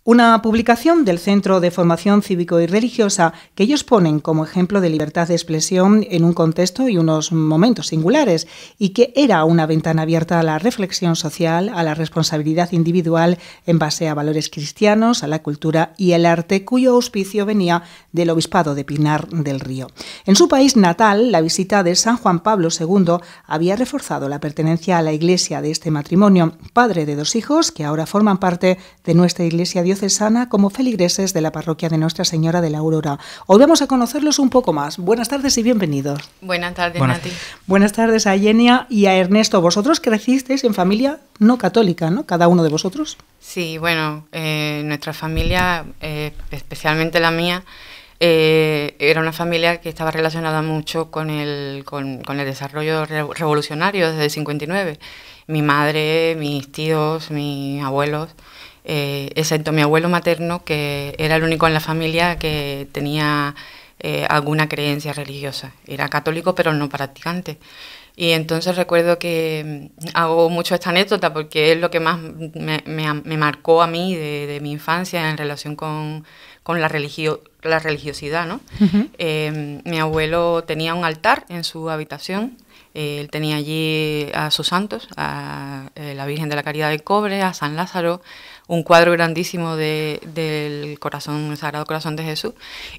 Una publicación del Centro de Formación Cívico y Religiosa que ellos ponen como ejemplo de libertad de expresión en un contexto y unos momentos singulares, y que era una ventana abierta a la reflexión social, a la responsabilidad individual en base a valores cristianos, a la cultura y el arte, cuyo auspicio venía del Obispado de Pinar del Río. En su país natal, la visita de San Juan Pablo II había reforzado la pertenencia a la Iglesia de este matrimonio, padre de 2 hijos que ahora forman parte de nuestra Iglesia diocesana como feligreses de la parroquia de Nuestra Señora de la Aurora. Hoy vamos a conocerlos un poco más. Buenas tardes y bienvenidos. Buenas tardes, Buenas. Nati. Buenas tardes a Yenia y a Ernesto. Vosotros crecisteis en familia no católica, ¿no? Cada uno de vosotros. Sí, bueno, nuestra familia, especialmente la mía, era una familia que estaba relacionada mucho con el desarrollo revolucionario desde el 59. Mi madre, mis tíos, mis abuelos, excepto mi abuelo materno, que era el único en la familia que tenía alguna creencia religiosa. Era católico, pero no practicante. Y entonces recuerdo que hago mucho esta anécdota porque es lo que más me marcó a mí de mi infancia en relación con la religiosidad, ¿no? Mi abuelo tenía un altar en su habitación. Él tenía allí a sus santos, a la Virgen de la Caridad del Cobre, a San Lázaro, un cuadro grandísimo del corazón, el Sagrado Corazón de Jesús.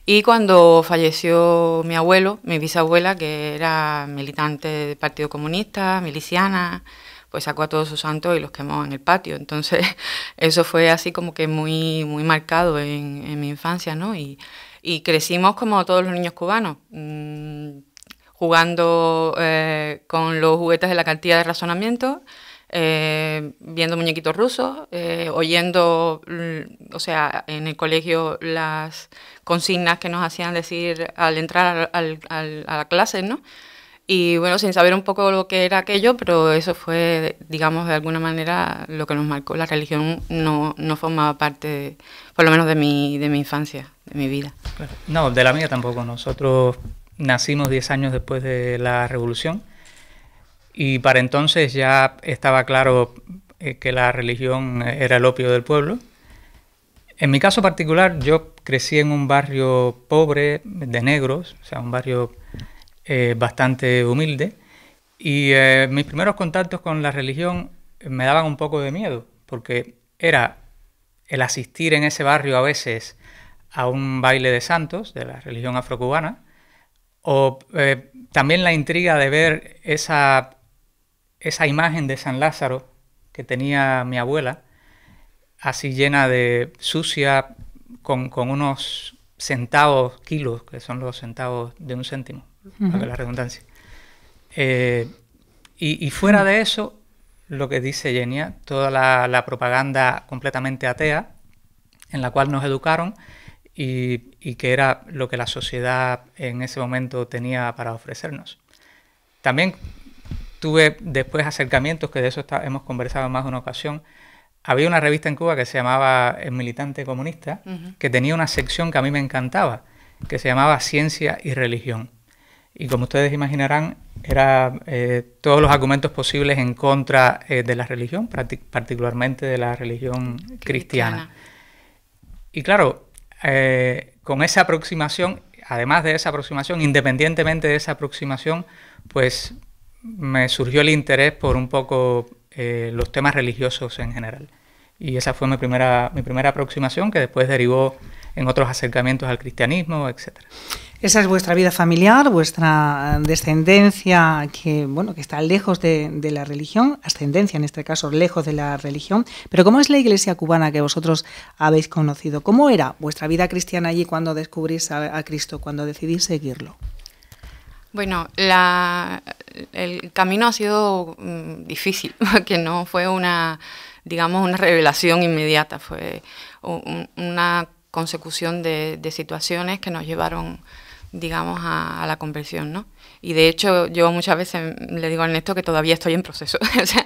Y cuando falleció mi abuelo, mi bisabuela, que era militante del Partido Comunista, miliciana, pues sacó a todos sus santos y los quemó en el patio. Entonces eso fue así como que muy, muy marcado en mi infancia, ¿no? Y crecimos como todos los niños cubanos, jugando con los juguetes de la cartilla de razonamiento, viendo muñequitos rusos, oyendo, o sea, en el colegio las consignas que nos hacían decir al entrar a la clase, ¿no? Y bueno, sin saber un poco lo que era aquello, pero eso fue, digamos, de alguna manera lo que nos marcó. La religión no formaba parte, por lo menos de mi infancia, de mi vida. No, de la mía tampoco. Nosotros nacimos 10 años después de la Revolución y para entonces ya estaba claro que la religión era el opio del pueblo. En mi caso particular, yo crecí en un barrio pobre de negros, o sea, un barrio bastante humilde, y mis primeros contactos con la religión me daban un poco de miedo, porque era el asistir en ese barrio a veces a un baile de santos de la religión afrocubana, o también la intriga de ver esa imagen de San Lázaro que tenía mi abuela, así llena de sucia, con unos centavos, kilos, que son los centavos de un céntimo, para la redundancia. Y fuera de eso, lo que dice Yenia, toda la propaganda completamente atea, en la cual nos educaron, y que era lo que la sociedad en ese momento tenía para ofrecernos. También tuve después acercamientos, que de eso hemos conversado en más de una ocasión. Había una revista en Cuba que se llamaba El Militante Comunista, que tenía una sección que a mí me encantaba, que se llamaba Ciencia y Religión. Y como ustedes imaginarán, era todos los argumentos posibles en contra de la religión, particularmente de la religión cristiana. Y claro, con esa aproximación, además de esa aproximación, independientemente de esa aproximación, pues me surgió el interés por un poco los temas religiosos en general. Y esa fue mi primera aproximación, que después derivó en otros acercamientos al cristianismo, etcétera. Esa es vuestra vida familiar, vuestra descendencia que está lejos de la religión, ascendencia en este caso, lejos de la religión. Pero ¿cómo es la iglesia cubana que vosotros habéis conocido? ¿Cómo era vuestra vida cristiana allí cuando descubrís a Cristo, cuando decidís seguirlo? Bueno, el camino ha sido difícil, porque no fue una revelación inmediata, fue una consecución de situaciones que nos llevaron, digamos, a la conversión, ¿no? Y de hecho yo muchas veces le digo a Ernesto que todavía estoy en proceso, o sea,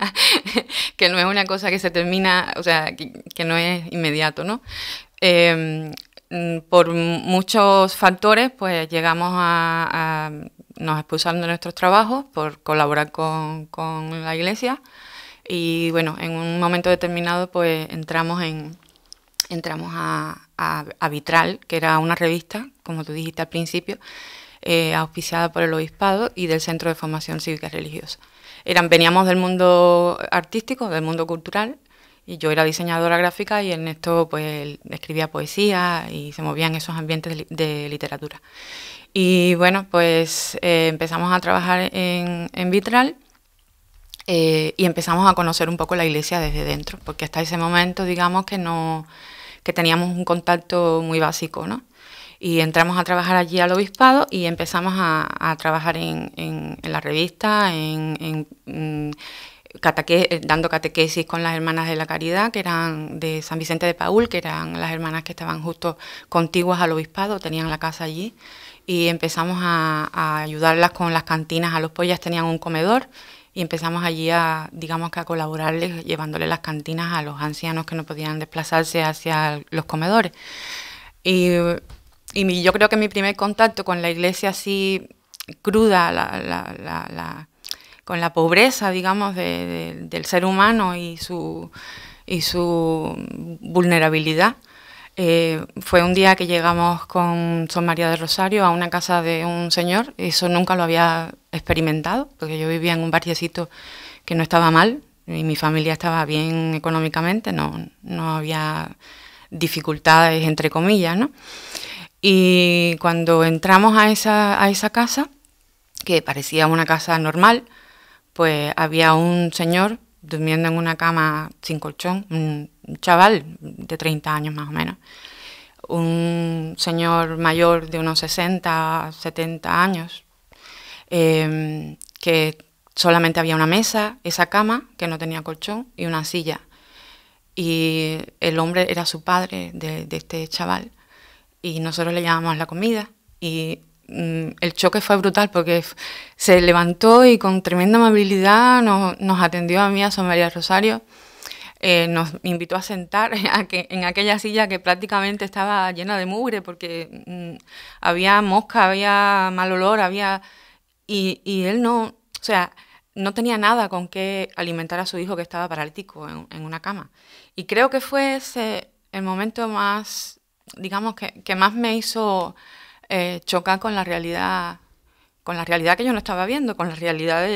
que no es una cosa que se termina, o sea, que no es inmediato, ¿no? Por muchos factores, pues llegamos nos expulsaron de nuestros trabajos por colaborar con la iglesia, y bueno, en un momento determinado pues entramos en entramos a Vitral, que era una revista, como tú dijiste al principio, auspiciada por el Obispado y del Centro de Formación Cívica y Religiosa. Veníamos del mundo artístico, del mundo cultural, y yo era diseñadora gráfica y Ernesto pues escribía poesía y se movía en esos ambientes de literatura. Y bueno, pues empezamos a trabajar en Vitral y empezamos a conocer un poco la iglesia desde dentro, porque hasta ese momento digamos que teníamos un contacto muy básico, ¿no? Y entramos a trabajar allí al Obispado y empezamos a trabajar en la revista, dando catequesis con las hermanas de la Caridad, que eran de San Vicente de Paúl, que eran las hermanas que estaban justo contiguas al Obispado, tenían la casa allí, y empezamos a ayudarlas con las cantinas. A los pues ellas tenían un comedor y empezamos allí digamos que a colaborarles, llevándoles las cantinas a los ancianos que no podían desplazarse hacia los comedores. Y yo creo que mi primer contacto con la iglesia así cruda, con la pobreza, digamos, del ser humano y su vulnerabilidad, fue un día que llegamos con Son María del Rosario a una casa de un señor. Eso nunca lo había experimentado, porque yo vivía en un barriecito que no estaba mal y mi familia estaba bien económicamente, no había dificultades, entre comillas, ¿no? Y cuando entramos a esa casa, que parecía una casa normal, pues había un señor durmiendo en una cama sin colchón, un chaval de 30 años más o menos, un señor mayor de unos 60, 70 años, que solamente había una mesa, esa cama, que no tenía colchón, y una silla. Y el hombre era su padre de este chaval. Y nosotros le llevábamos la comida y el choque fue brutal porque se levantó y con tremenda amabilidad nos atendió a mí, a Son María Rosario, nos invitó a sentar en aquella silla que prácticamente estaba llena de mugre porque había mosca, había mal olor, y él no tenía nada con qué alimentar a su hijo que estaba paralítico en una cama. Y creo que fue ese el momento más, digamos, que más me hizo chocar con la realidad que yo no estaba viendo, con la realidad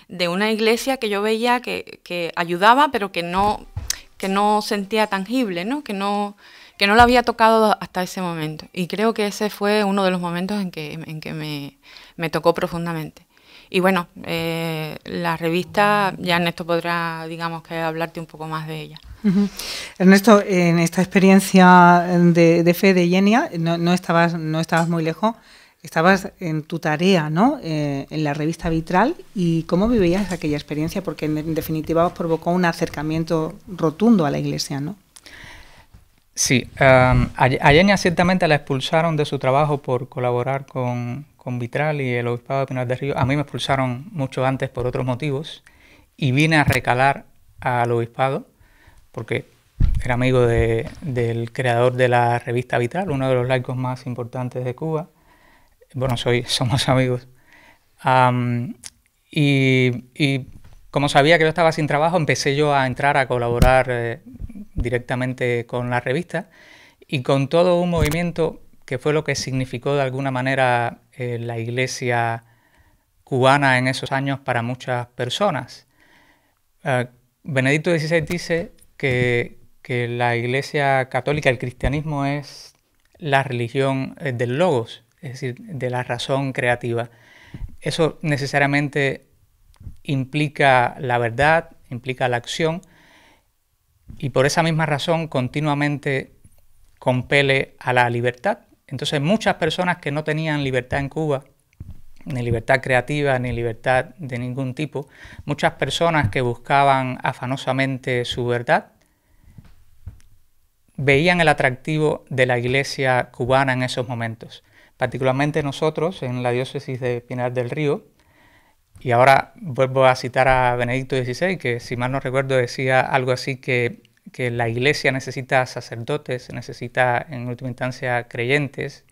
de una iglesia que yo veía que ayudaba, pero que no sentía tangible, ¿no? Que no la había tocado hasta ese momento. Y creo que ese fue uno de los momentos en que me tocó profundamente. Y bueno, la revista, ya Ernesto podrá, digamos, que hablarte un poco más de ella. Uh-huh. Ernesto, en esta experiencia de fe de Yenia, no estabas muy lejos, estabas en tu tarea, ¿no? En la revista Vitral. ¿Y cómo vivías aquella experiencia? Porque en definitiva os provocó un acercamiento rotundo a la iglesia, ¿no? Sí, a Yenia ciertamente la expulsaron de su trabajo por colaborar con Vitral y el Obispado de Pinar del Río. A mí me expulsaron mucho antes por otros motivos y vine a recalar al Obispado porque era amigo del creador de la revista Vitral, uno de los laicos más importantes de Cuba. Bueno, somos amigos. Y como sabía que yo estaba sin trabajo, empecé yo a entrar a colaborar directamente con la revista y con todo un movimiento que fue lo que significó de alguna manera la iglesia cubana en esos años para muchas personas. Benedicto XVI dice que la iglesia católica, el cristianismo, es la religión del logos, es decir, de la razón creativa. Eso necesariamente implica la verdad, implica la acción, y por esa misma razón continuamente compele a la libertad. Entonces muchas personas que no tenían libertad en Cuba, ni libertad creativa, ni libertad de ningún tipo, muchas personas que buscaban afanosamente su verdad, veían el atractivo de la iglesia cubana en esos momentos. Particularmente nosotros en la diócesis de Pinar del Río, y ahora vuelvo a citar a Benedicto XVI, que si mal no recuerdo decía algo así que la iglesia necesita sacerdotes, necesita en última instancia creyentes,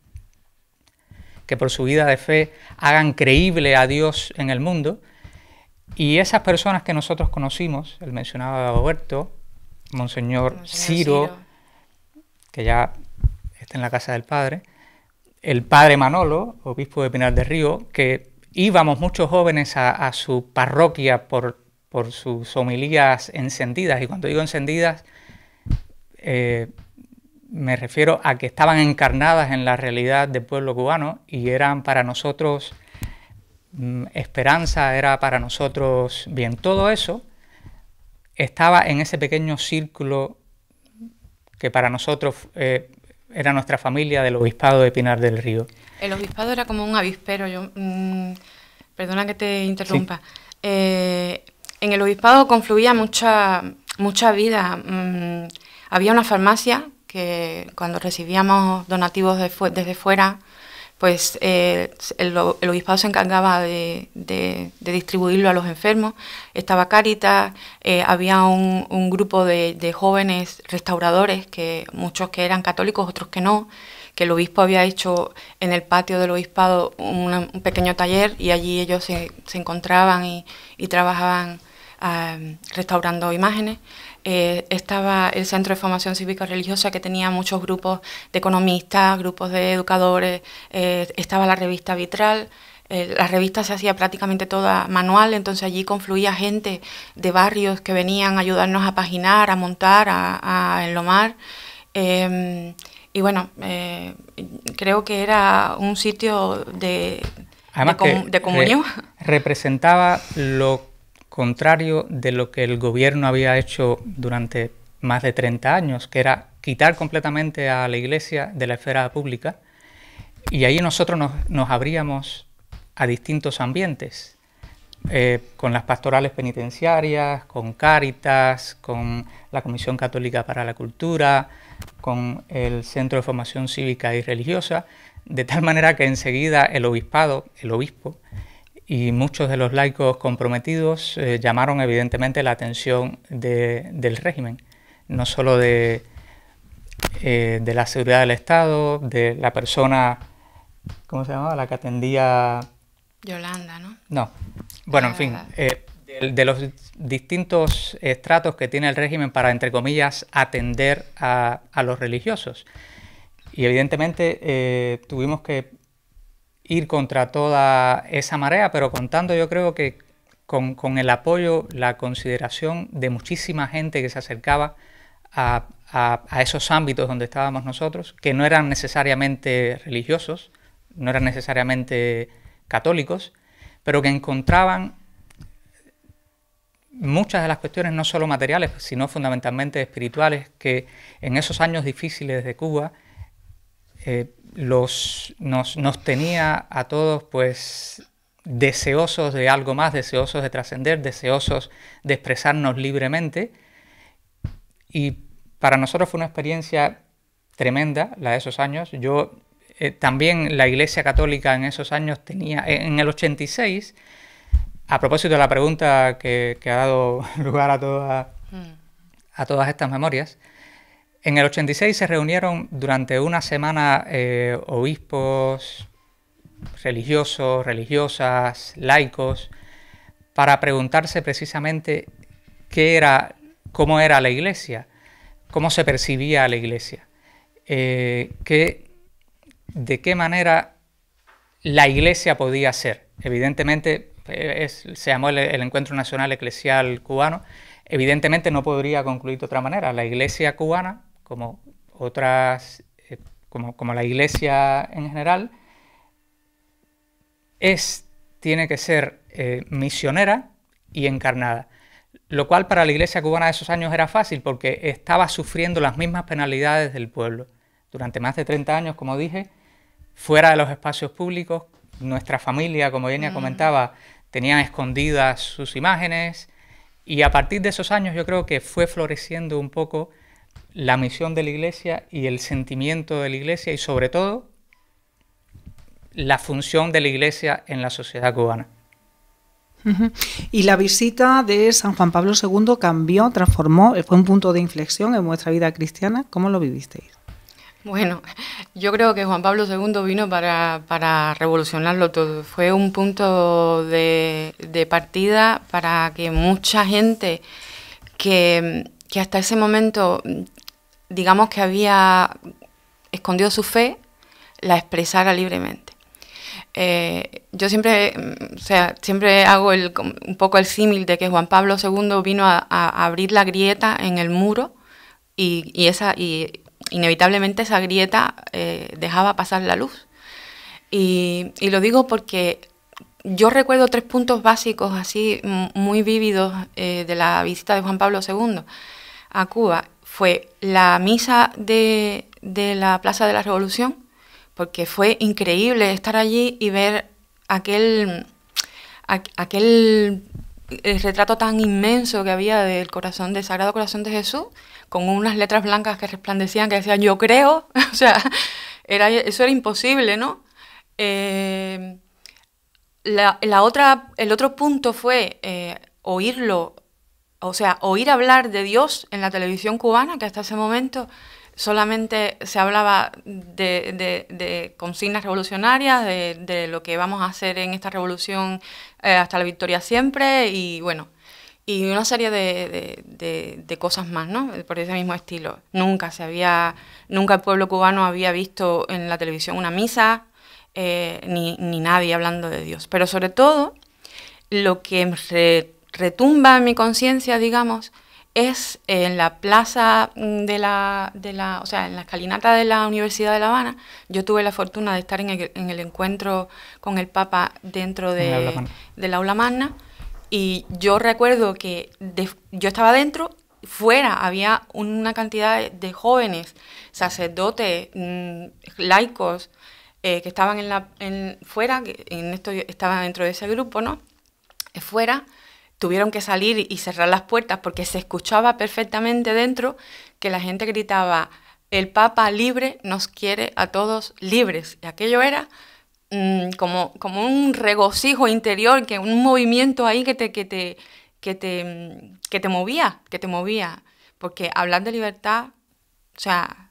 que por su vida de fe hagan creíble a Dios en el mundo. Y esas personas que nosotros conocimos, el mencionado Dagoberto, Monseñor Ciro, que ya está en la casa del padre, el padre Manolo, obispo de Pinar del Río, que íbamos muchos jóvenes a su parroquia por sus homilías encendidas, y cuando digo encendidas me refiero a que estaban encarnadas en la realidad del pueblo cubano y eran para nosotros esperanza, era para nosotros bien. Todo eso estaba en ese pequeño círculo que para nosotros era nuestra familia del obispado de Pinar del Río. El obispado era como un avispero. Perdona que te interrumpa. Sí. En el obispado confluía mucha vida. Había una farmacia que cuando recibíamos donativos desde fuera, pues el obispado se encargaba de distribuirlo a los enfermos. Estaba Cáritas, había un grupo de jóvenes restauradores, muchos que eran católicos, otros que no, que el obispo había hecho en el patio del obispado un pequeño taller, y allí ellos se encontraban y trabajaban restaurando imágenes. Estaba el Centro de Formación Cívica y Religiosa, que tenía muchos grupos de economistas, grupos de educadores. Estaba la revista Vitral. La revista se hacía prácticamente toda manual, entonces allí confluía gente de barrios que venían a ayudarnos a paginar, a montar, a enlomar. Y bueno, creo que era un sitio de comunión. Representaba lo contrario de lo que el gobierno había hecho durante más de 30 años, que era quitar completamente a la Iglesia de la esfera pública, y ahí nosotros nos abríamos a distintos ambientes, con las pastorales penitenciarias, con Cáritas, con la Comisión Católica para la Cultura, con el Centro de Formación Cívica y Religiosa, de tal manera que enseguida el obispo, y muchos de los laicos comprometidos llamaron evidentemente la atención del régimen, no solo de la seguridad del Estado, de la persona, ¿cómo se llamaba?, la que atendía... Yolanda, ¿no? No, bueno, en fin, de los distintos estratos que tiene el régimen para, entre comillas, atender a los religiosos. Y evidentemente tuvimos que ir contra toda esa marea, pero contando, yo creo que con el apoyo, la consideración de muchísima gente que se acercaba a esos ámbitos donde estábamos nosotros, que no eran necesariamente religiosos, no eran necesariamente católicos, pero que encontraban muchas de las cuestiones, no solo materiales, sino fundamentalmente espirituales, que en esos años difíciles de Cuba nos tenía a todos pues deseosos de algo más, deseosos de trascender, deseosos de expresarnos libremente. Y para nosotros fue una experiencia tremenda la de esos años. También la Iglesia Católica en esos años tenía, en el 86, a propósito de la pregunta que ha dado lugar a todas estas memorias, en el 86 se reunieron durante una semana obispos, religiosos, religiosas, laicos, para preguntarse precisamente cómo era la Iglesia, cómo se percibía la Iglesia, de qué manera la Iglesia podía ser. Evidentemente, se llamó el Encuentro Nacional Eclesial Cubano. Evidentemente no podría concluir de otra manera. La Iglesia cubana, como otras, como la Iglesia en general, tiene que ser misionera y encarnada, lo cual para la Iglesia cubana de esos años era fácil porque estaba sufriendo las mismas penalidades del pueblo. Durante más de 30 años, como dije, fuera de los espacios públicos, nuestra familia, como Yenia comentaba, tenían escondidas sus imágenes, y a partir de esos años yo creo que fue floreciendo un poco la misión de la Iglesia y el sentimiento de la Iglesia, y sobre todo la función de la Iglesia en la sociedad cubana. Y la visita de San Juan Pablo II cambió, transformó, fue un punto de inflexión en vuestra vida cristiana. ¿Cómo lo vivisteis? Bueno, yo creo que Juan Pablo II vino para revolucionarlo todo. Fue un punto de partida para que mucha gente que hasta ese momento, digamos que había escondió su fe, la expresara libremente. Yo siempre, siempre hago un poco el símil de que Juan Pablo II vino a abrir la grieta en el muro y inevitablemente esa grieta dejaba pasar la luz. Y lo digo porque yo recuerdo 3 puntos básicos así muy vívidos de la visita de Juan Pablo II a Cuba. Fue la misa de la Plaza de la Revolución, porque fue increíble estar allí y ver aquel retrato tan inmenso que había del Sagrado Corazón de Jesús, con unas letras blancas que resplandecían, que decían yo creo, o sea, eso era imposible, ¿no? El otro punto fue oírlo, o sea, oír hablar de Dios en la televisión cubana, que hasta ese momento solamente se hablaba de consignas revolucionarias, de lo que vamos a hacer en esta revolución hasta la victoria siempre, y bueno, y una serie de cosas más, ¿no? Por ese mismo estilo. Nunca el pueblo cubano había visto en la televisión una misa, ni nadie hablando de Dios. Pero sobre todo, lo que retumba en mi conciencia, digamos, es en la plaza o sea, en la escalinata de la Universidad de La Habana. Yo tuve la fortuna de estar en el encuentro con el Papa dentro del aula magna, y yo recuerdo que yo estaba dentro, fuera había una cantidad de jóvenes, sacerdotes, laicos, que estaban fuera, estaban dentro de ese grupo, ¿no? Fuera. Tuvieron que salir y cerrar las puertas porque se escuchaba perfectamente dentro que la gente gritaba: el Papa libre nos quiere a todos libres. Y aquello era como un regocijo interior, un movimiento ahí que te movía. Porque hablar de libertad, o sea,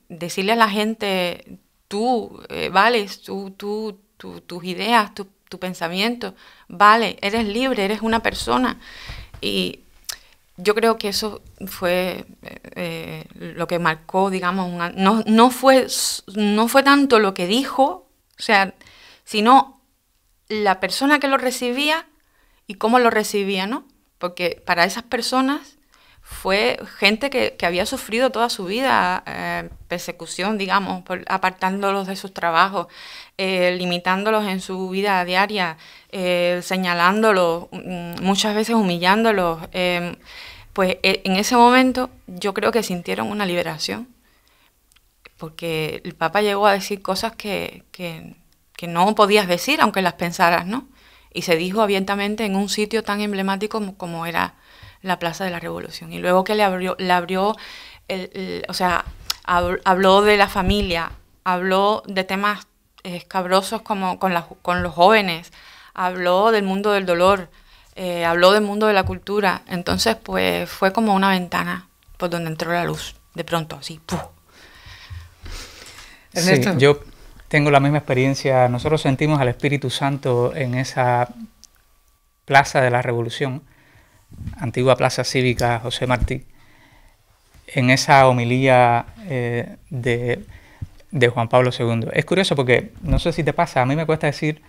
decirle a la gente, tú vales, tus ideas, tu pensamiento, vale, eres libre, eres una persona. Y yo creo que eso fue lo que marcó, digamos, no fue tanto lo que dijo, o sea, sino la persona que lo recibía y cómo lo recibía, ¿no? Porque para esas personas fue gente que había sufrido toda su vida persecución, digamos, apartándolos de sus trabajos, limitándolos en su vida diaria, señalándolos, muchas veces humillándolos. Pues en ese momento yo creo que sintieron una liberación, porque el Papa llegó a decir cosas que no podías decir aunque las pensaras, ¿no? Y se dijo abiertamente en un sitio tan emblemático como era la Plaza de la Revolución. Y luego que le abrió o sea, habló de la familia, habló de temas escabrosos como con los jóvenes, habló del mundo del dolor, habló del mundo de la cultura. Entonces, pues fue como una ventana por donde entró la luz, de pronto, así, ¡puf! Ernesto. Sí, yo tengo la misma experiencia. Nosotros sentimos al Espíritu Santo en esa Plaza de la Revolución, antigua Plaza Cívica José Martí, en esa homilía de Juan Pablo II. Es curioso porque, no sé si te pasa, a mí me cuesta decir,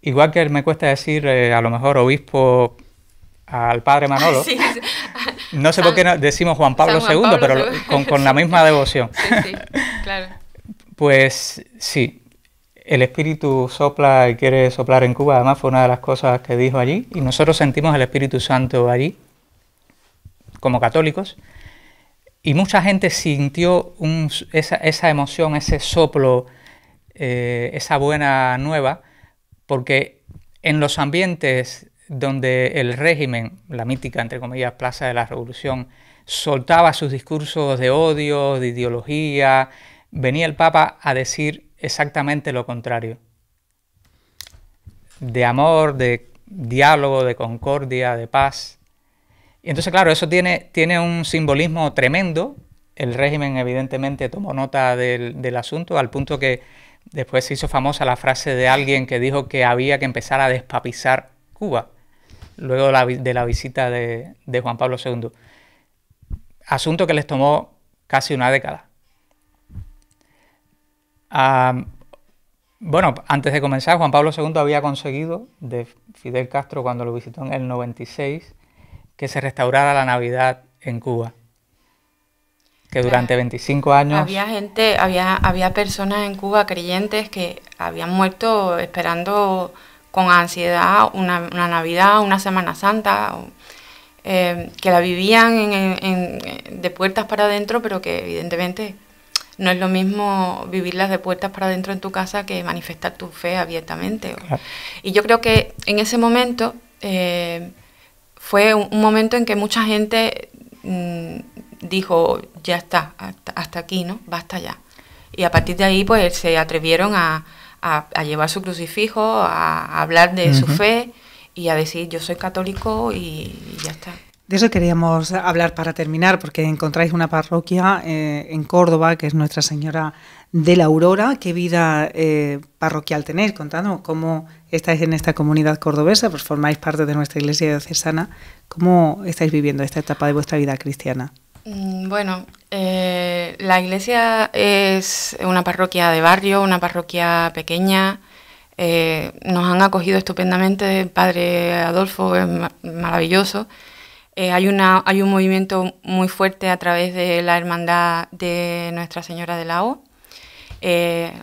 igual que me cuesta decir a lo mejor obispo al padre Manolo, sí. No sé por qué decimos Juan Pablo II, pero con la misma devoción. Sí, claro. Pues sí, el Espíritu sopla y quiere soplar en Cuba. Además fue una de las cosas que dijo allí, y nosotros sentimos el Espíritu Santo allí como católicos, y mucha gente sintió esa emoción, ese soplo, esa buena nueva, porque en los ambientes donde el régimen, la mítica entre comillas Plaza de la Revolución, soltaba sus discursos de odio, de ideología, venía el Papa a decir exactamente lo contrario, de amor, de diálogo, de concordia, de paz. Y entonces, claro, eso tiene un simbolismo tremendo. El régimen evidentemente tomó nota del asunto, al punto que después se hizo famosa la frase de alguien que dijo que había que empezar a despapizar Cuba, luego de la visita de Juan Pablo II. Asunto que les tomó casi una década. Bueno, antes de comenzar, Juan Pablo II había conseguido de Fidel Castro, cuando lo visitó en el 96, que se restaurara la Navidad en Cuba. Que durante 25 años... Había personas en Cuba, creyentes, que habían muerto esperando con ansiedad una Navidad, una Semana Santa, que la vivían de puertas para adentro, pero que evidentemente no es lo mismo vivirlas de puertas para adentro en tu casa que manifestar tu fe abiertamente. Claro. Y yo creo que en ese momento fue un momento en que mucha gente dijo, ya está, hasta aquí, ¿no? Basta ya. Y a partir de ahí pues se atrevieron a llevar su crucifijo, a hablar de su fe y a decir, yo soy católico y ya está. De eso queríamos hablar para terminar, porque encontráis una parroquia en Córdoba, que es Nuestra Señora de la Aurora. ¿Qué vida parroquial tenéis? Contadnos cómo estáis en esta comunidad cordobesa, pues formáis parte de nuestra iglesia diocesana. ¿Cómo estáis viviendo esta etapa de vuestra vida cristiana? Bueno, la iglesia es una parroquia de barrio, una parroquia pequeña. Nos han acogido estupendamente, el padre Adolfo es maravilloso. Hay un movimiento muy fuerte a través de la hermandad de Nuestra Señora de la O.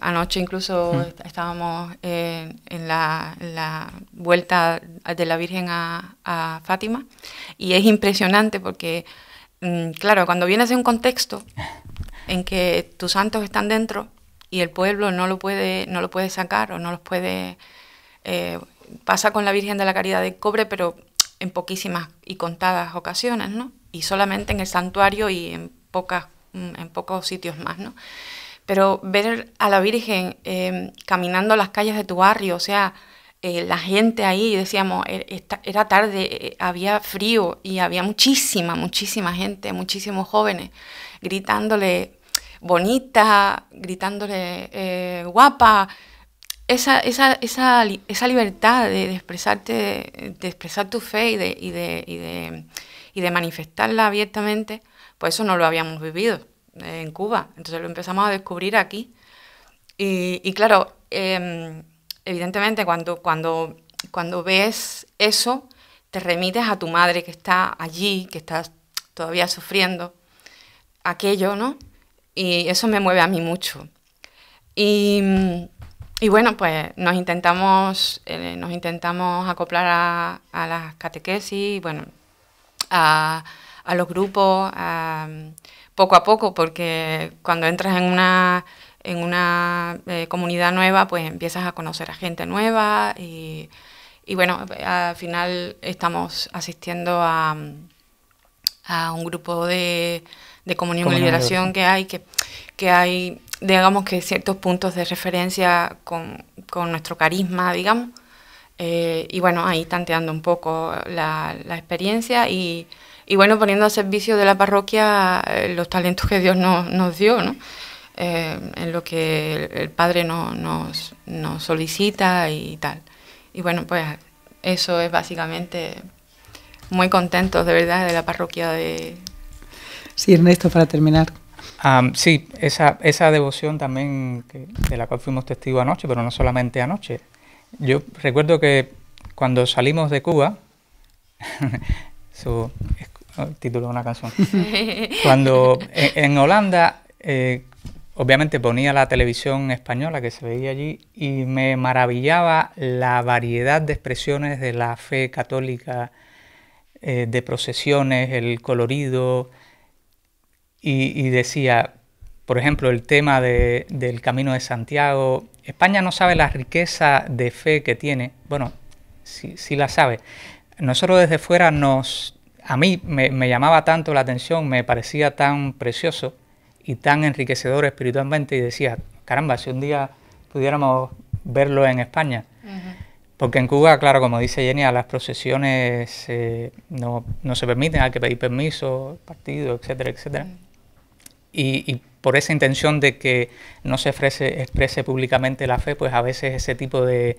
Anoche incluso estábamos en la vuelta de la Virgen a Fátima, y es impresionante porque, claro, cuando vienes de un contexto en que tus santos están dentro y el pueblo no lo puede sacar o no los puede... pasa con la Virgen de la Caridad de Cobre, pero en poquísimas y contadas ocasiones, ¿no? Y solamente en el santuario y en pocos sitios más, ¿no? Pero ver a la Virgen caminando las calles de tu barrio, o sea, la gente ahí, decíamos, era tarde, había frío y había muchísima gente, muchísimos jóvenes, gritándole bonita, gritándole guapa. Esa libertad de expresarte, de expresar tu fe y de manifestarla abiertamente, pues eso no lo habíamos vivido en Cuba. Entonces lo empezamos a descubrir aquí. Y claro, evidentemente cuando ves eso, te remites a tu madre que está allí, que está todavía sufriendo aquello, ¿no? Y eso me mueve a mí mucho. Y bueno, pues nos intentamos acoplar a las catequesis, bueno, a los grupos, poco a poco, porque cuando entras en una comunidad nueva, pues empiezas a conocer a gente nueva y bueno, al final estamos asistiendo a un grupo de comunión y liberación que hay, digamos que ciertos puntos de referencia con nuestro carisma, digamos, y bueno, ahí tanteando un poco la experiencia y bueno, poniendo a servicio de la parroquia los talentos que Dios nos dio, ¿no? En lo que el Padre nos solicita y tal. Y bueno, pues eso es básicamente, muy contentos de verdad de la parroquia de... Sí, Ernesto, para terminar. Sí, esa devoción también de la cual fuimos testigos anoche, pero no solamente anoche. Yo recuerdo que cuando salimos de Cuba, eso es el título de una canción, cuando en Holanda, obviamente ponía la televisión española que se veía allí y me maravillaba la variedad de expresiones de la fe católica, de procesiones, el colorido... Y decía, por ejemplo, el tema del Camino de Santiago. España no sabe la riqueza de fe que tiene. Bueno, sí la sabe. Nosotros desde fuera a mí me llamaba tanto la atención, me parecía tan precioso y tan enriquecedor espiritualmente, y decía, caramba, si un día pudiéramos verlo en España. Uh-huh. Porque en Cuba, claro, como dice Jenny, las procesiones no se permiten, hay que pedir permiso, partido, etcétera, etcétera. Uh-huh. Y por esa intención de que no se exprese públicamente la fe, pues a veces ese tipo de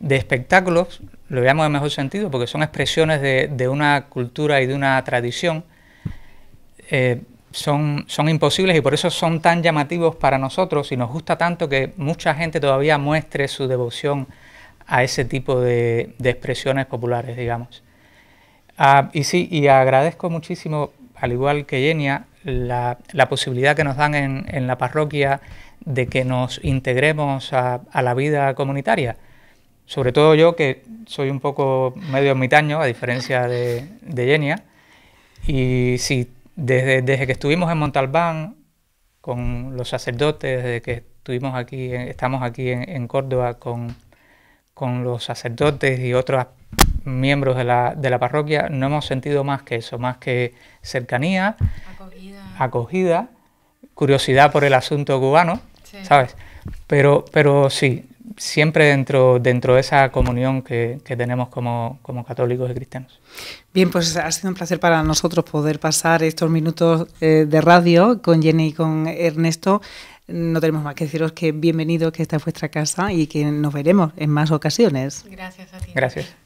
espectáculos, lo veamos en mejor sentido, porque son expresiones de una cultura y de una tradición, son imposibles y por eso son tan llamativos para nosotros y nos gusta tanto que mucha gente todavía muestre su devoción a ese tipo de expresiones populares, digamos. Y sí, y agradezco muchísimo, al igual que Yenia, la posibilidad que nos dan en la parroquia de que nos integremos a la vida comunitaria. Sobre todo yo, que soy un poco medio ermitaño, a diferencia de Yenia. Y sí, desde que estuvimos en Montalbán con los sacerdotes, desde que estamos aquí en Córdoba con los sacerdotes y otros miembros de la parroquia, no hemos sentido más que eso, más que cercanía, acogida, curiosidad por el asunto cubano, sí, ¿sabes? Pero sí, siempre dentro de esa comunión que tenemos como católicos y cristianos. Bien, pues ha sido un placer para nosotros poder pasar estos minutos de radio con Jenny y con Ernesto. No tenemos más que deciros que bienvenidos, que esta es vuestra casa y que nos veremos en más ocasiones. Gracias a ti. Gracias.